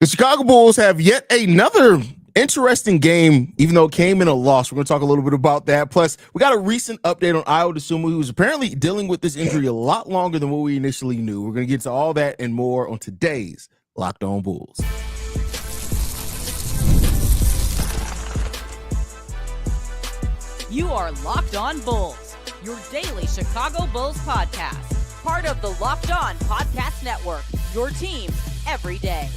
The Chicago Bulls have yet another interesting game, even though it came in a loss. We're going to talk a little bit about that. Plus, we got a recent update on Ayo Dosunmu, who's apparently dealing with this injury a lot longer than what we initially knew. We're going to get to all that and more on today's Locked On Bulls. You are Locked On Bulls, your daily Chicago Bulls podcast. Part of the Locked On Podcast Network, your team every day.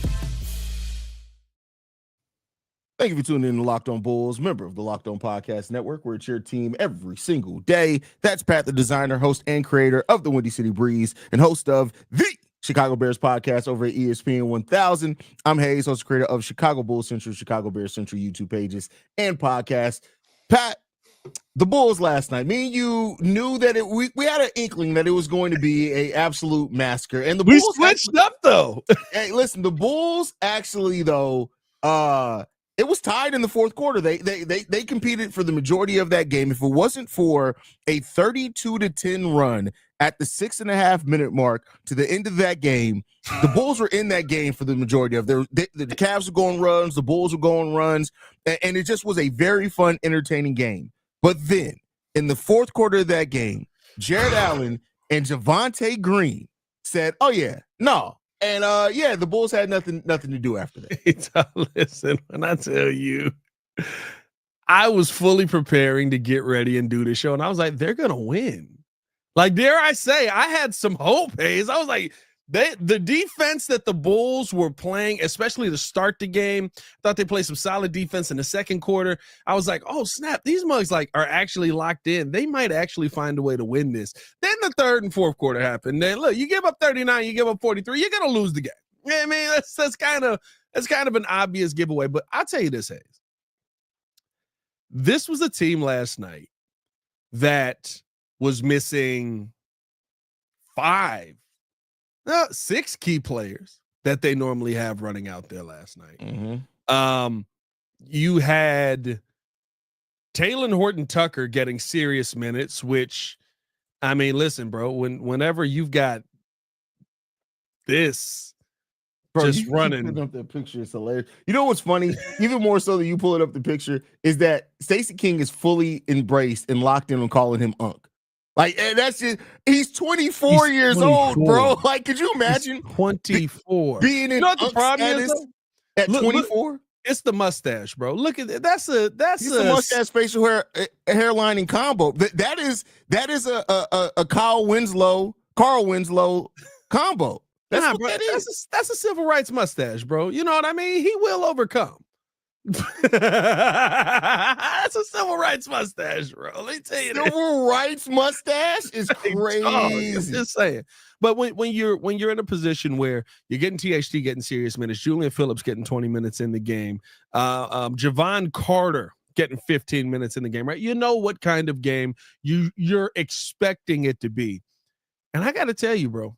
Thank you for tuning in to Locked On Bulls, member of the Locked On Podcast Network, where it's your team every single day. That's Pat, the designer, host, and creator of the Windy City Breeze, and host of the Chicago Bears podcast over at ESPN 1000. I'm Hayes, host and creator of Chicago Bulls Central, Chicago Bears Central YouTube pages and podcasts. Pat, the Bulls last night, me and you knew that we had an inkling that it was going to be an absolute massacre. And the Bulls switched up, though. Hey, listen, the Bulls actually, though, it was tied in the fourth quarter. They competed for the majority of that game. If it wasn't for a 32-10 run at the 6.5 minute mark to the end of that game, the Bulls were in that game for the majority of the Cavs were going runs, the Bulls were going runs, and it just was a very fun, entertaining game. But then in the fourth quarter of that game, Jared Allen and Javonte Green said, "Oh yeah, no." And the Bulls had nothing to do after that. Listen, when I tell you, I was fully preparing to get ready and do the show, and I was like, they're gonna win. Like, dare I say, I had some hope, Hayes. I was like, the defense that the Bulls were playing, especially to start the game, I thought they played some solid defense in the second quarter. I was like, oh snap, these mugs are actually locked in. They might actually find a way to win this. Then the third and fourth quarter happened. Then look, you give up 39, you give up 43, you're gonna lose the game. I mean, that's kind of an obvious giveaway. But I'll tell you this, Hayes. This was a team last night that was missing 6 key players that they normally have running out there last night. Mm-hmm. You had Talen Horton-Tucker getting serious minutes, which, I mean, listen, bro, whenever you've got this just running. Putting up that picture is hilarious. You know what's funny? Even more so than you pulling up the picture is that Stacey King is fully embraced and locked in on calling him Unc. Like, and that's just, he's 24 years 24. Old, bro. Like, could you imagine 24 being in the problem is, at 24? It's the mustache, bro. Look at it. That's a mustache, facial hair, hairline, and combo. That is a Carl Winslow combo. That's bro. That's a civil rights mustache, bro. You know what I mean? He will overcome. That's a civil rights mustache, bro. Let me tell you, civil rights mustache is crazy. Just saying. But when you're in a position where you're getting THT getting serious minutes, Julian Phillips getting 20 minutes in the game, Javon Carter getting 15 minutes in the game, right? You know what kind of game you're expecting it to be. And I got to tell you, bro,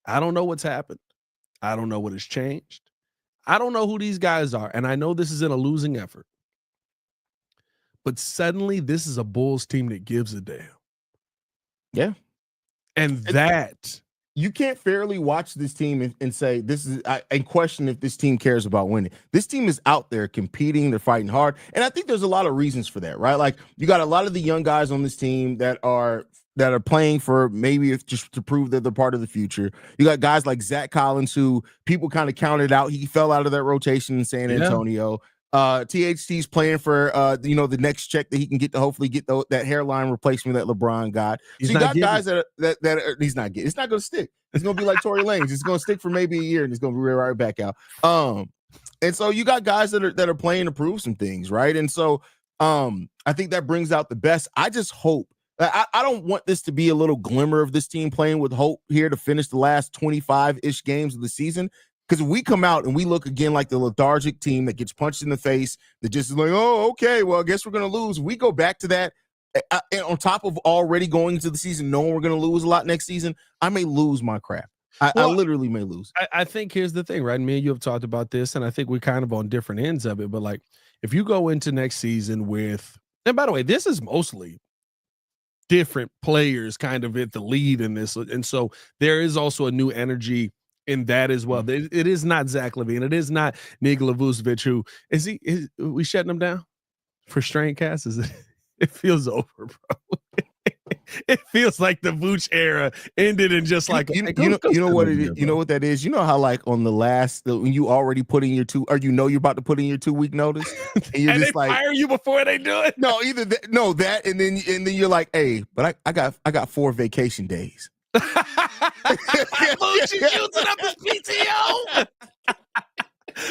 I don't know what's happened. I don't know what has changed. I don't know who these guys are, and I know this is in a losing effort. But suddenly, this is a Bulls team that gives a damn. Yeah. And that... You can't fairly watch this team and say, and question if this team cares about winning. This team is out there competing. They're fighting hard. And I think there's a lot of reasons for that, right? Like, you got a lot of the young guys on this team that are playing for maybe just to prove that they're part of the future. You got guys like Zach Collins, who people kind of counted out. He fell out of that rotation in San Antonio. THT's playing for the next check that he can get to hopefully get that hairline replacement that LeBron got. So you got guys that he's not getting. It's not going to stick. It's going to be like Tory Lanez. It's going to stick for maybe a year and it's going to be right back out. And so you got guys that are playing to prove some things, right? And so I think that brings out the best. I just hope. I don't want this to be a little glimmer of this team playing with hope here to finish the last 25-ish games of the season. Because if we come out and we look again like the lethargic team that gets punched in the face, that just is like, oh, okay, well, I guess we're going to lose. We go back to that, and on top of already going into the season knowing we're going to lose a lot next season, I may lose my crap. I literally may lose. I think here's the thing, right? Me and you have talked about this, and I think we're kind of on different ends of it. But, like, if you go into next season with – and by the way, this is mostly – different players kind of at the lead in this. And so there is also a new energy in that as well. It is not Zach LaVine. It is not Nikola Vucevic. Who is we shutting him down for strain cast? Is it? It feels over, bro. It feels like the Vooch era ended in just like you know what it is. You know what that is. You know how like on the last when you already put in your you're about to put in your 2-week notice, and you're and just they like fire you before they do it. No, either that, and then you're like, hey, but I got 4 vacation days. Vooch is using up his PTO.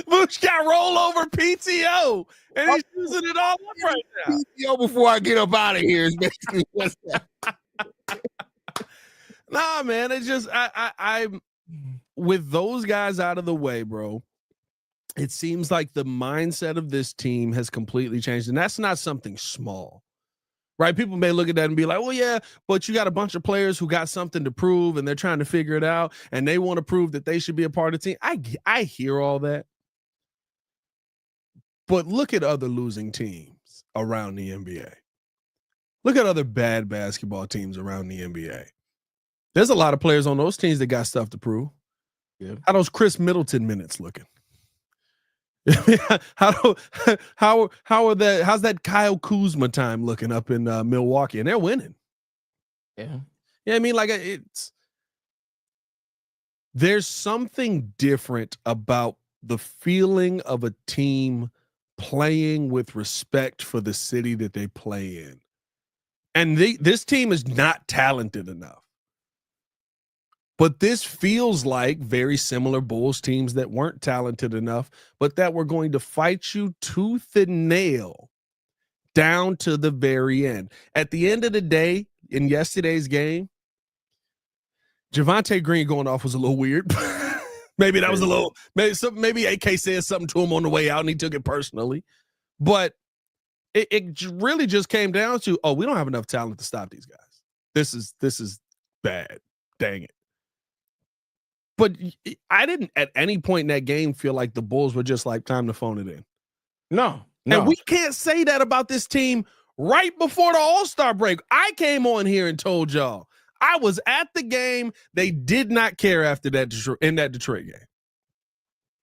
Vooch got rollover PTO, and he's using it all up right now. PTO before I get up out of here is basically what's that. Nah, man, it's just I'm with those guys out of the way, bro. It seems like the mindset of this team has completely changed, and that's not something small. Right? People may look at that and be like, well, yeah, but you got a bunch of players who got something to prove and they're trying to figure it out and they want to prove that they should be a part of the team. I hear all that. But look at other losing teams around the NBA. Look at other bad basketball teams around the NBA. There's a lot of players on those teams that got stuff to prove. Yeah. How those Chris Middleton minutes looking? How's that Kyle Kuzma time looking up in Milwaukee? And they're winning. Yeah. Yeah, I mean, like there's something different about the feeling of a team playing with respect for the city that they play in. And this team is not talented enough. But this feels like very similar Bulls teams that weren't talented enough, but that were going to fight you tooth and nail down to the very end. At the end of the day, in yesterday's game, Javonte Green going off was a little weird. Maybe that was a little, maybe AK said something to him on the way out and he took it personally. But it really just came down to, we don't have enough talent to stop these guys. This is bad. Dang it. But I didn't at any point in that game feel like the Bulls were just like, time to phone it in. No. And we can't say that about this team right before the All-Star break. I came on here and told y'all I was at the game. They did not care after that in that Detroit game.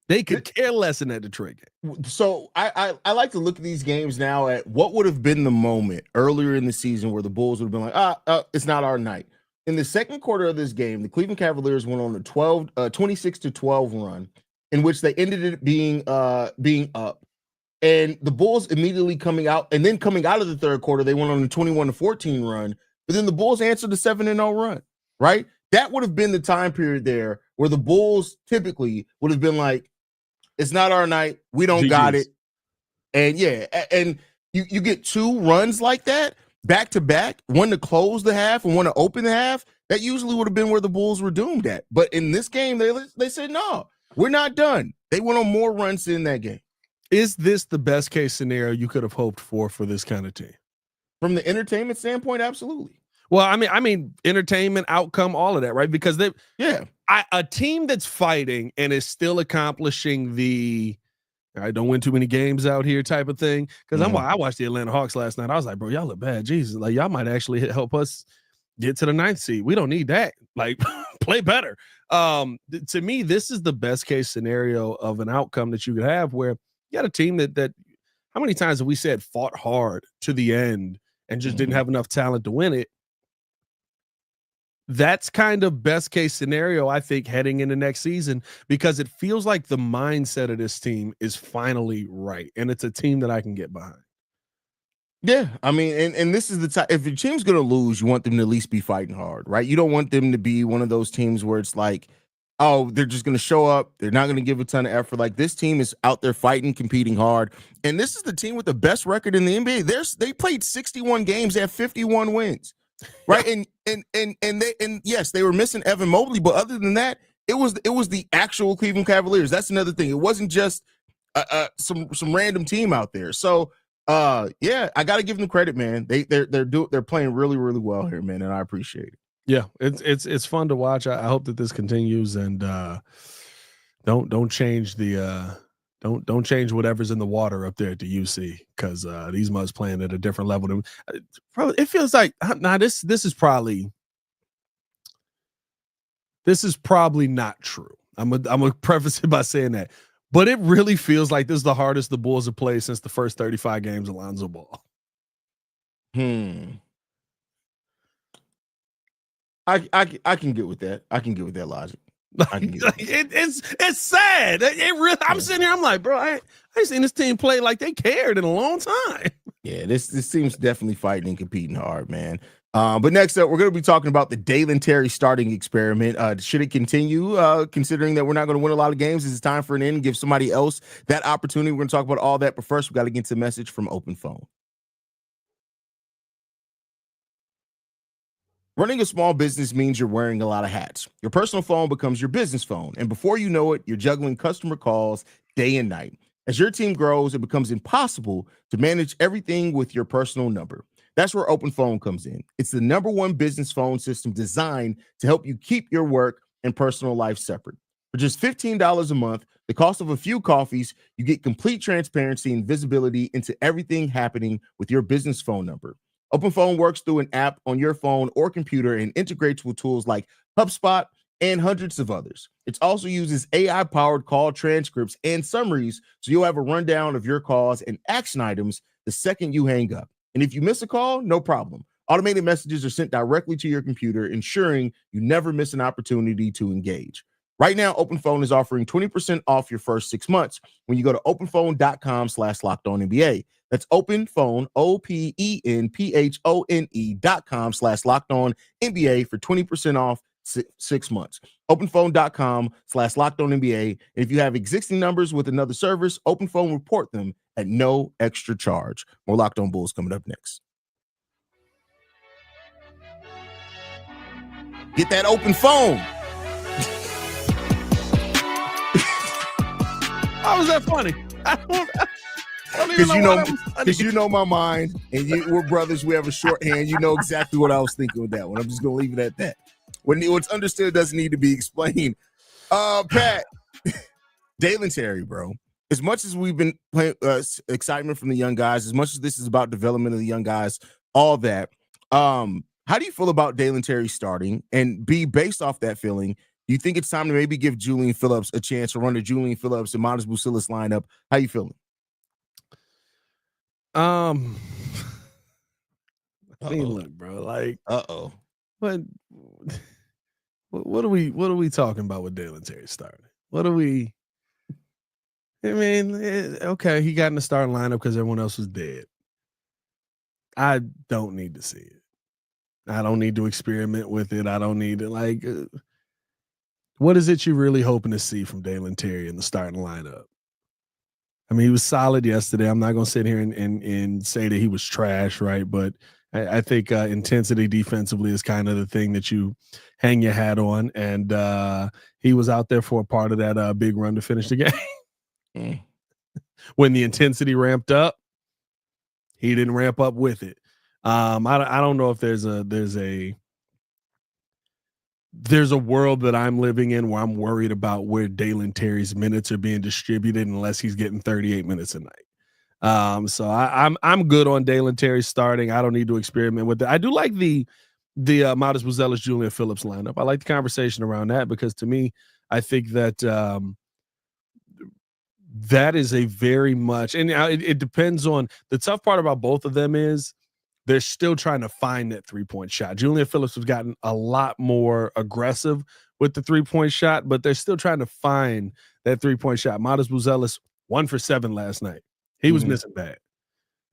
They could care less in that Detroit game. So I like to look at these games now at what would have been the moment earlier in the season where the Bulls would have been like, it's not our night. In the second quarter of this game, the Cleveland Cavaliers went on a 26-12 run in which they ended it being up. And the Bulls immediately coming out of the third quarter, they went on a 21-14 run. But then the Bulls answered the 7-0 run, right? That would have been the time period there where the Bulls typically would have been like, it's not our night. We don't got it. And yeah, and you get 2 runs like that back to back, one to close the half and one to open the half. That usually would have been where the Bulls were doomed at. But in this game, they said, no, we're not done. They went on more runs in that game. Is this the best case scenario you could have hoped for this kind of team? From the entertainment standpoint, absolutely. Well, I mean, entertainment, outcome, all of that, right? Because a team that's fighting and is still accomplishing the I don't win too many games out here type of thing. Because I watched the Atlanta Hawks last night. I was like, bro, y'all look bad. Jesus, like y'all might actually help us get to the 9th seed. We don't need that. Like, play better. To me, this is the best case scenario of an outcome that you could have where you got a team that how many times have we said fought hard to the end and just didn't have enough talent to win it? That's kind of best case scenario, I think, heading into next season, because it feels like the mindset of this team is finally right. And it's a team that I can get behind. Yeah. I mean, and this is the time, if your team's going to lose, you want them to at least be fighting hard, right? You don't want them to be one of those teams where it's like, oh, they're just going to show up. They're not going to give a ton of effort. Like, this team is out there fighting, competing hard. And this is the team with the best record in the NBA. They played 61 games. They have 51 wins. Right. And yes, they were missing Evan Mobley, but other than that, it was the actual Cleveland Cavaliers. That's another thing. It wasn't just some random team out there. So yeah, I got to give them credit, man. They're playing really, really well here, man, and I appreciate it. Yeah, it's fun to watch. I hope that this continues, and don't change the don't change whatever's in the water up there at the UC, because these mugs playing at a different level than probably. It feels like this is probably not true. I'm gonna preface it by saying that. But it really feels like this is the hardest the Bulls have played since the first 35 games of Lonzo Ball. I can get with that. I can get with that logic. It's sad. It really. I'm sitting here. I'm like, bro, I ain't seen this team play like they cared in a long time. Yeah, this team's definitely fighting and competing hard, man. But next up, we're going to be talking about the Dalen Terry starting experiment. Should it continue, considering that we're not going to win a lot of games? Is it time for an end and give somebody else that opportunity? We're going to talk about all that. But first, we got to get to the message from Open Phone. Running a small business means you're wearing a lot of hats. Your personal phone becomes your business phone. And before you know it, you're juggling customer calls day and night. As your team grows, it becomes impossible to manage everything with your personal number. That's where Open Phone comes in. It's the #1 business phone system designed to help you keep your work and personal life separate. For just $15 a month, the cost of a few coffees, you get complete transparency and visibility into everything happening with your business phone number. OpenPhone works through an app on your phone or computer and integrates with tools like HubSpot and hundreds of others. It also uses AI-powered call transcripts and summaries, so you'll have a rundown of your calls and action items the second you hang up. And if you miss a call, no problem. Automated messages are sent directly to your computer, ensuring you never miss an opportunity to engage. Right now, OpenPhone is offering 20% off your first 6 months when you go to openphone.com/LockedOnNBA. That's OpenPhone, OpenPhone.com/LockedOnNBA for 20% off 6 months. OpenPhone.com/LockedOnNBA. And if you have existing numbers with another service, OpenPhone will report them at no extra charge. More Locked On Bulls coming up next. Get that open phone. How was that funny? Because you know my mind, and we're brothers. We have a shorthand. You know exactly what I was thinking with that one. I'm just gonna leave it at that. What's understood doesn't need to be explained. Pat, Dalen Terry, bro. As much as we've been playing excitement from the young guys, as much as this is about development of the young guys, all that. How do you feel about Dalen Terry starting? And based off that feeling, do you think it's time to maybe give Julian Phillips a chance to run the Julian Phillips and Buzelis lineup? How you feeling? I mean, look, bro. Like, what are we talking about with Dalen Terry starting? What are we? I mean, okay, he got in the starting lineup because everyone else was dead. I don't need to see it. I don't need to experiment with it. I don't need to what is it you're really hoping to see from Dalen Terry in the starting lineup? I mean, he was solid yesterday. I'm not going to sit here and say that he was trash, right? But I think intensity defensively is kind of the thing that you hang your hat on. And he was out there for a part of that big run to finish the game. When the intensity ramped up, he didn't ramp up with it. I don't know if there's a world that I'm living in where I'm worried about where Dalen Terry's minutes are being distributed unless he's getting 38 minutes a night. So I'm good on Dalen Terry starting. I don't need to experiment with it. I do like the Modest Buzelis, Julian Phillips lineup. I like the conversation around that because to me, I think that that is a very much, and it depends on the tough part about both of them is they're still trying to find that 3-point shot. Julian Phillips has gotten a lot more aggressive with the 3-point shot, but they're still trying to find that 3-point shot. Modest Buzelis 1 for 7 last night. He was missing bad.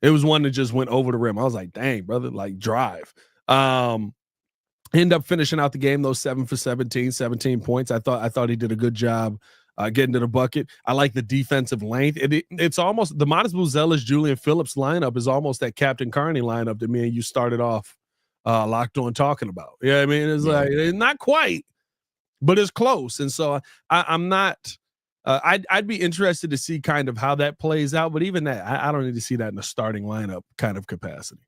It was one that just went over the rim. I was like, dang, brother, like drive. End up finishing out the game, those 7 for 17 points. I thought he did a good job getting to the bucket. I like the defensive length. It's almost the Modest Buzelis, Julian Phillips lineup is almost that Captain Carney lineup that me and you started off locked on talking about. Yeah, I mean, it's like it's not quite, but it's close. And so I'm not. I'd be interested to see kind of how that plays out. But even that, I don't need to see that in a starting lineup kind of capacity.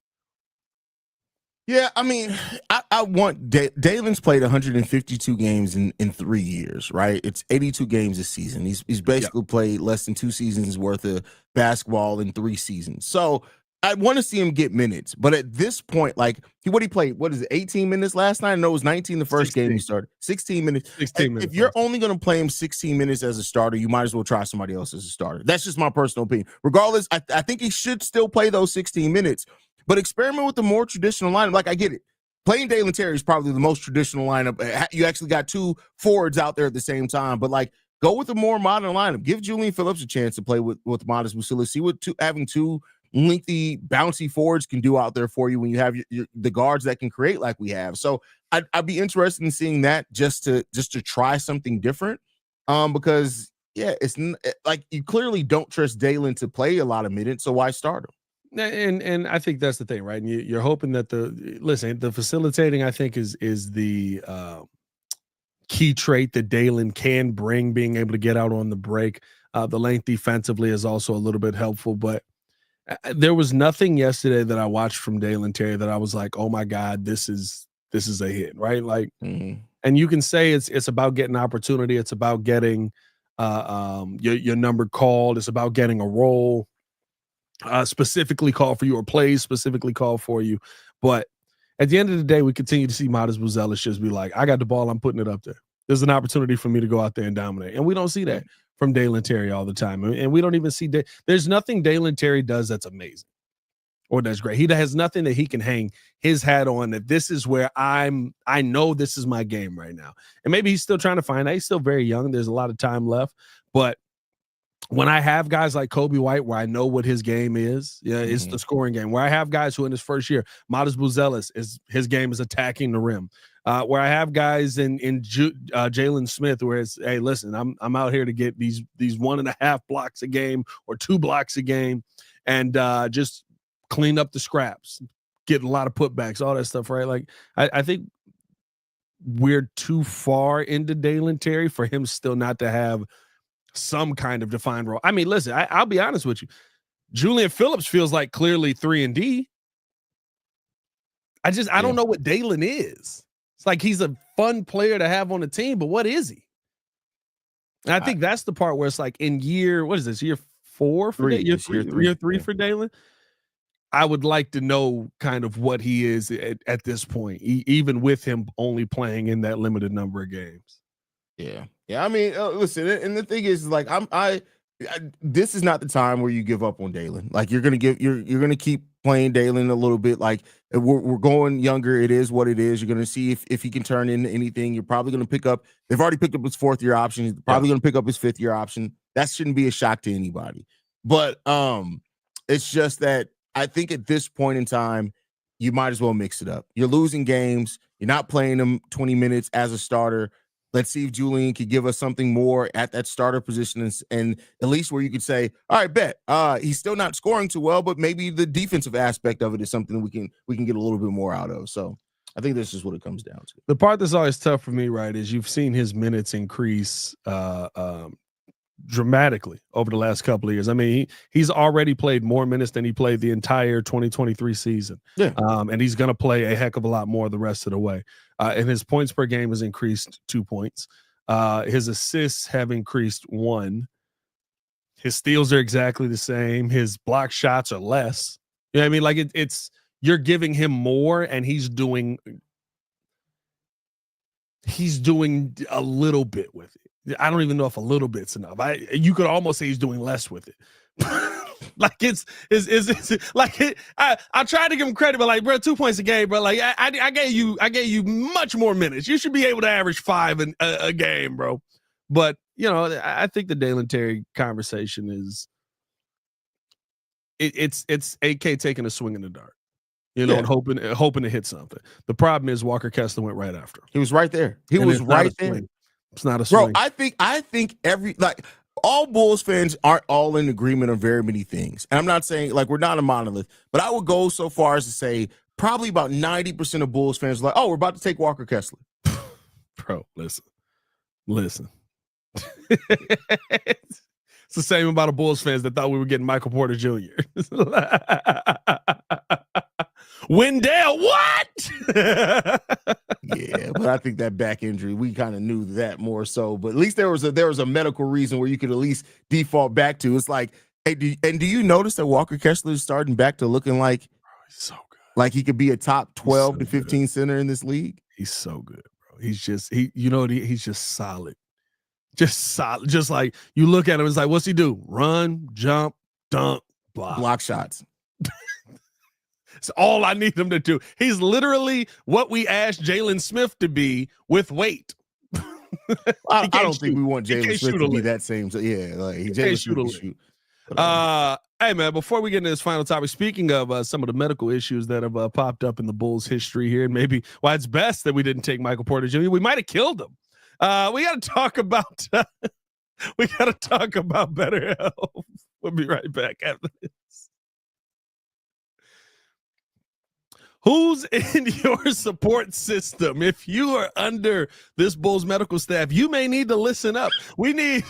Yeah, I mean, I want Dalen's played 152 games in 3 years, right? It's 82 games a season. He's basically played less than 2 seasons worth of basketball in 3 seasons. So I want to see him get minutes, but at this point, like he played, what is it, 18 minutes last night? I know it was 19 the first 16. game he started. 16 minutes. 16 minutes. If you're only going to play him 16 minutes as a starter, you might as well try somebody else as a starter. That's just my personal opinion. Regardless, I think he should still play those 16 minutes, but experiment with the more traditional lineup. Like, I get it. Playing Dalen Terry is probably the most traditional lineup. You actually got two forwards out there at the same time, but like, go with a more modern lineup. Give Julian Phillips a chance to play with Modest Buzelis. See what having two lengthy, bouncy forwards can do out there for you when you have the guards that can create like we have. So I'd be interested in seeing that just to try something different. Because it's like you clearly don't trust Dalen to play a lot of minutes, so why start him? And I think that's the thing, right? And you're hoping that the facilitating, I think, is the key trait that Dalen can bring, being able to get out on the break. The length defensively is also a little bit helpful, but there was nothing yesterday that I watched from Dalen Terry that I was like, oh my God, this is a hit, right? Like, and you can say it's about getting opportunity. It's about getting your number called. It's about getting a role specifically called for you, or plays specifically called for you. But at the end of the day, we continue to see Modest Buzelis just be like, I got the ball, I'm putting it up there. There's an opportunity for me to go out there and dominate. And we don't see that from Dalen Terry all the time. And we don't even see there's nothing Dalen Terry does that's amazing or that's great. He has nothing that he can hang his hat on that this is where I know this is my game right now. And maybe he's still trying to find that. He's still very young. There's a lot of time left. But when I have guys like Coby White, where I know what his game is, it's the scoring game. Where I have guys who in his first year, Modest Buzelis, his game is attacking the rim. Where I have guys in Jalen Smith, where it's, hey, listen, I'm out here to get these 1.5 blocks a game or 2 blocks a game, and just clean up the scraps, get a lot of putbacks, all that stuff, right? Like I think we're too far into Dalen Terry for him still not to have some kind of defined role. I mean, listen, I'll be honest with you. Julian Phillips feels like clearly 3 and D. I don't know what Dalen is. It's like he's a fun player to have on the team, but what is he? And I think that's the part where it's like in year 4 for year 3 for Dalen. I would like to know kind of what he is at this point, even with him only playing in that limited number of games. Yeah. I mean, listen, and the thing is, like, this is not the time where you give up on Dalen. Like, you're gonna keep playing Dalen a little bit. Like, we're going younger. It is what it is. You're gonna see if he can turn into anything. You're probably gonna pick up. They've already picked up his 4th year option. He's probably gonna pick up his 5th year option. That shouldn't be a shock to anybody. But it's just that I think at this point in time, you might as well mix it up. You're losing games. You're not playing them 20 minutes as a starter. Let's see if Julian could give us something more at that starter position, and at least where you could say, all right, bet he's still not scoring too well, but maybe the defensive aspect of it is something we can get a little bit more out of. So I think this is what it comes down to. The part that's always tough for me, right, is you've seen his minutes increase dramatically over the last couple of years. I mean, he's already played more minutes than he played the entire 2023 season. Yeah. And he's going to play a heck of a lot more the rest of the way. And his points per game has increased 2 points. His assists have increased 1. His steals are exactly the same. His block shots are less. You know what I mean? Like it's you're giving him more, and he's doing a little bit with it. I don't even know if a little bit's enough. You could almost say he's doing less with it. Like it's like I tried to give him credit, but like, bro, 2 points a game, bro. Like I gave you much more minutes. You should be able to average 5 a game, bro. But I think the Dalen Terry conversation is it's AK taking a swing in the dark, and hoping to hit something. The problem is Walker Kessler went right after him. He was right there. He was right there. It's not a swing. Bro, I think all Bulls fans aren't all in agreement on very many things. And I'm not saying, like, we're not a monolith, but I would go so far as to say probably about 90% of Bulls fans are like, oh, we're about to take Walker Kessler. Bro, listen. It's the same about the Bulls fans that thought we were getting Michael Porter Jr. Wendell, what? Yeah, but I think that back injury, we kind of knew that more so. But at least there was a medical reason where you could at least default back to. It's like Hey, do you notice that Walker Kessler is starting back to looking like he's so good, like he could be a top 12 so to 15 good. center in this league? He's so good, bro. He's just he's just solid. Just solid. Just like you look at him, it's like, what's he do? Run, jump, dunk, block shots. It's all I need him to do. He's literally what we asked Jalen Smith to be with weight. I don't think we want Jalen Smith to be that same. So yeah, like Jalen Smith can shoot. Hey man, before we get into this final topic, speaking of some of the medical issues that have popped up in the Bulls' history here, and maybe why it's best that we didn't take Michael Porter Jr. We might have killed him. We got to talk about better health. We'll be right back after this. Who's in your support system? If you are under this Bulls medical staff, you may need to listen up. We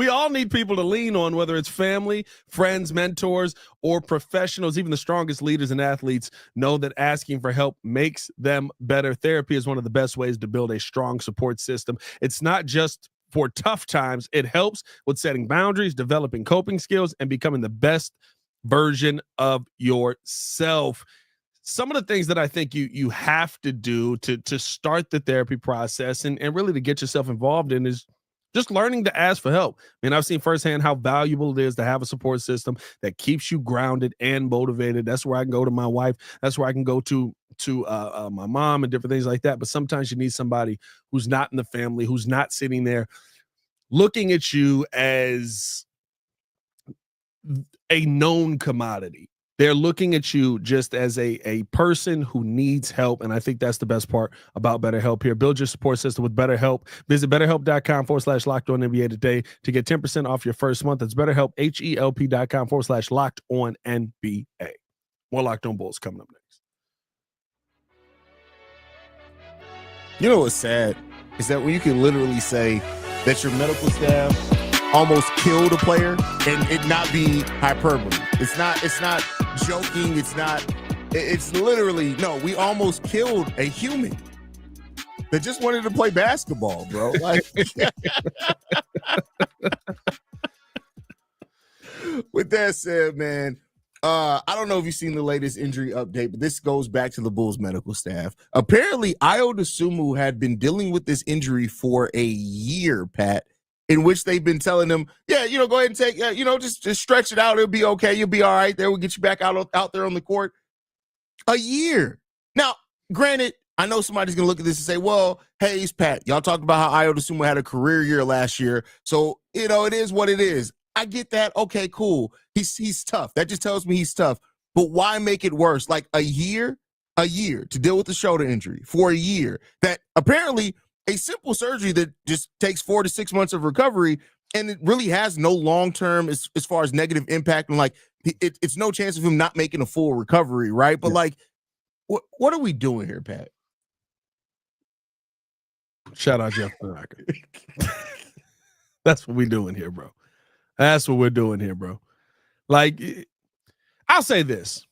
all need people to lean on, whether it's family, friends, mentors, or professionals. Even the strongest leaders and athletes know that asking for help makes them better. Therapy is one of the best ways to build a strong support system. It's not just for tough times. It helps with setting boundaries, developing coping skills, and becoming the best version of yourself. Some of the things that I think you have to do to start the therapy process and really to get yourself involved in is just learning to ask for help. I mean, I've seen firsthand how valuable it is to have a support system that keeps you grounded and motivated. That's where I can go to my wife. That's where I can go to my mom and different things like that. But sometimes you need somebody who's not in the family, who's not sitting there looking at you as a known commodity. They're looking at you just as a person who needs help. And I think that's the best part about BetterHelp here. Build your support system with BetterHelp. Visit BetterHelp.com/LockedOnNBA today to get 10% off your first month. That's BetterHelp, HELP.com/LockedOnNBA. More Locked On Bulls coming up next. You know what's sad is that when you can literally say that your medical staff almost killed a player and it not be hyperbole. It's not joking. It's literally, no, we almost killed a human that just wanted to play basketball, bro. Like, with that said, man, I don't know if you've seen the latest injury update, but this goes back to the Bulls medical staff. Apparently, Ayo Dosunmu had been dealing with this injury for a year, Pat, in which they've been telling him, yeah, go ahead and take, just stretch it out. It'll be okay. You'll be all right there. We'll get you back out there on the court. A year. Now, granted, I know somebody's going to look at this and say, well, hey, it's Pat. Y'all talked about how Ayo Dosunmu had a career year last year. So, it is what it is. I get that. Okay, cool. He's tough. That just tells me he's tough. But why make it worse? Like a year to deal with the shoulder injury for a year that apparently – a simple surgery that just takes 4 to 6 months of recovery, and it really has no long-term as far as negative impact. And like, it's no chance of him not making a full recovery, right? But like, what are we doing here, Pat? Shout out Jeff Baraka. That's what we're doing here, bro. That's what we're doing here, bro. Like, I'll say this.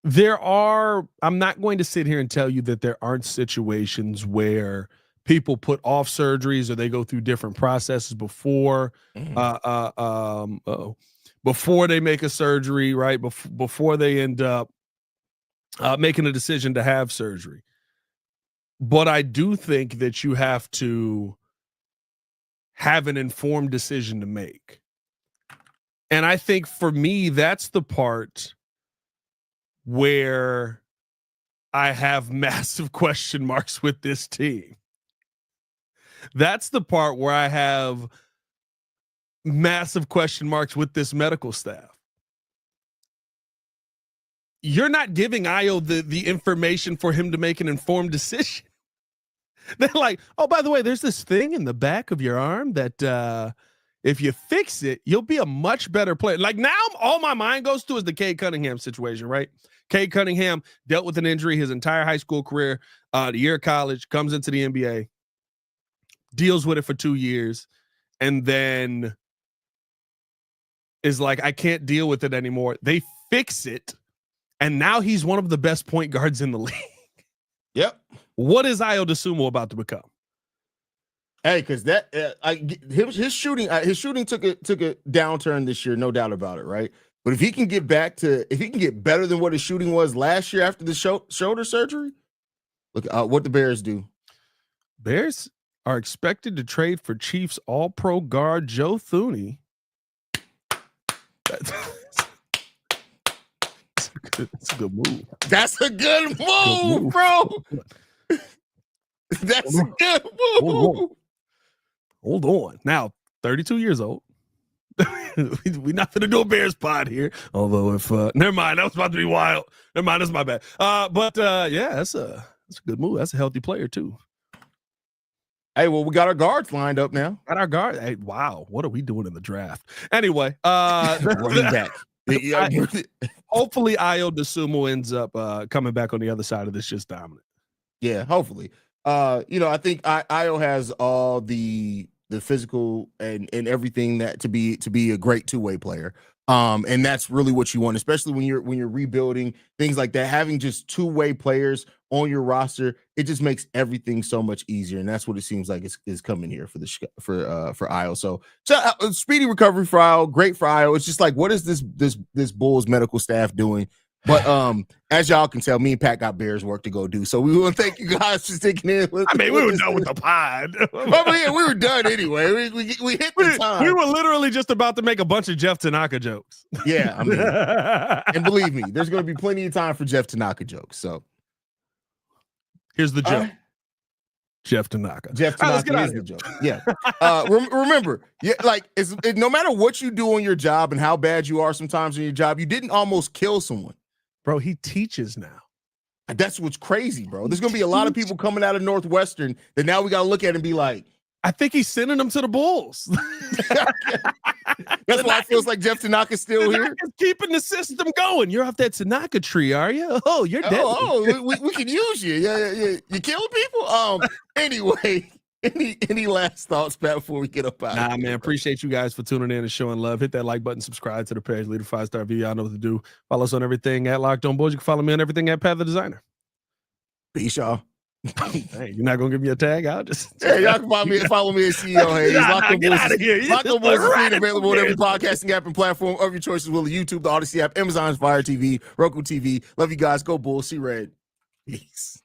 I'm not going to sit here and tell you that there aren't situations where people put off surgeries or they go through different processes before they make a surgery, right? Before they end up making a decision to have surgery. But I do think that you have to have an informed decision to make. And I think for me, that's the part where I have massive question marks with this team. That's the part where I have massive question marks with this medical staff. You're not giving Ayo the information for him to make an informed decision. They're like, oh, by the way, there's this thing in the back of your arm that if you fix it, you'll be a much better player. Like now, all my mind goes to is the Cade Cunningham situation, right? Cade Cunningham dealt with an injury his entire high school career, the year of college, comes into the NBA, deals with it for 2 years, and then is like, I can't deal with it anymore. They fix it, and now he's one of the best point guards in the league. Yep. What is Ayo Dosunmu about to become? Hey, because that his shooting took a downturn this year, no doubt about it, right? But if he can get better than what his shooting was last year after the shoulder surgery, look what the Bears do. Bears are expected to trade for Chiefs All-Pro guard Joe Thuney. That's a good move. That's a good move, bro. That's a good move. Hold on. Now, 32 years old. We're not going to do a Bears pod here. Although if never mind, that was about to be wild. Never mind, that's my bad. Yeah, that's a good move. That's a healthy player too. Hey, well, we got our guards lined up now. Got our guard. Hey, wow, what are we doing in the draft? Anyway, running back. Hopefully, Ayo Dosunmu ends up coming back on the other side of this, just dominant. Yeah, hopefully. I think Ayo has all the physical and everything that to be a great two-way player. And that's really what you want, especially when you're rebuilding things like that. Having just two-way players on your roster, it just makes everything so much easier. And that's what it seems like is coming here for Ayo. So speedy recovery for Ayo, great for Ayo. It's just like, what is this Bulls medical staff doing? But as y'all can tell, me and Pat got Bears work to go do. So we want to thank you guys for sticking in. We were done with the pod. We were done anyway. We hit the time. We were literally just about to make a bunch of Jeff Tanaka jokes. Yeah, I mean, and believe me, there's going to be plenty of time for Jeff Tanaka jokes. So here's the joke. Jeff Tanaka. Jeff Tanaka is the joke. Yeah. Remember, no matter what you do on your job and how bad you are sometimes in your job, you didn't almost kill someone. Bro, he teaches now. That's what's crazy, bro. There's going to be a lot of people coming out of Northwestern that now we got to look at and be like, I think he's sending them to the Bulls. That's why it feels like Jeff Tanaka's still here. Keeping the system going. You're off that Tanaka tree, are you? Oh, you're dead. We can use you. Yeah. You killing people? Anyway, any last thoughts, Pat, before we get up out? Nah, man. Appreciate you guys for tuning in and showing love. Hit that like button, subscribe to the page, leave a 5-star review. Y'all know what to do. Follow us on everything at Locked On Bulls. You can follow me on everything at Pat the Designer. Peace, y'all. Hey, you're not gonna give me a tag? I'll just y'all can follow me at CEO Hayes. Get out of here. Locked On Bulls is free and available on every podcasting app and platform of your choices. Will YouTube, the Odyssey app, Amazon's Fire TV, Roku TV. Love you guys. Go Bulls. See red. Peace.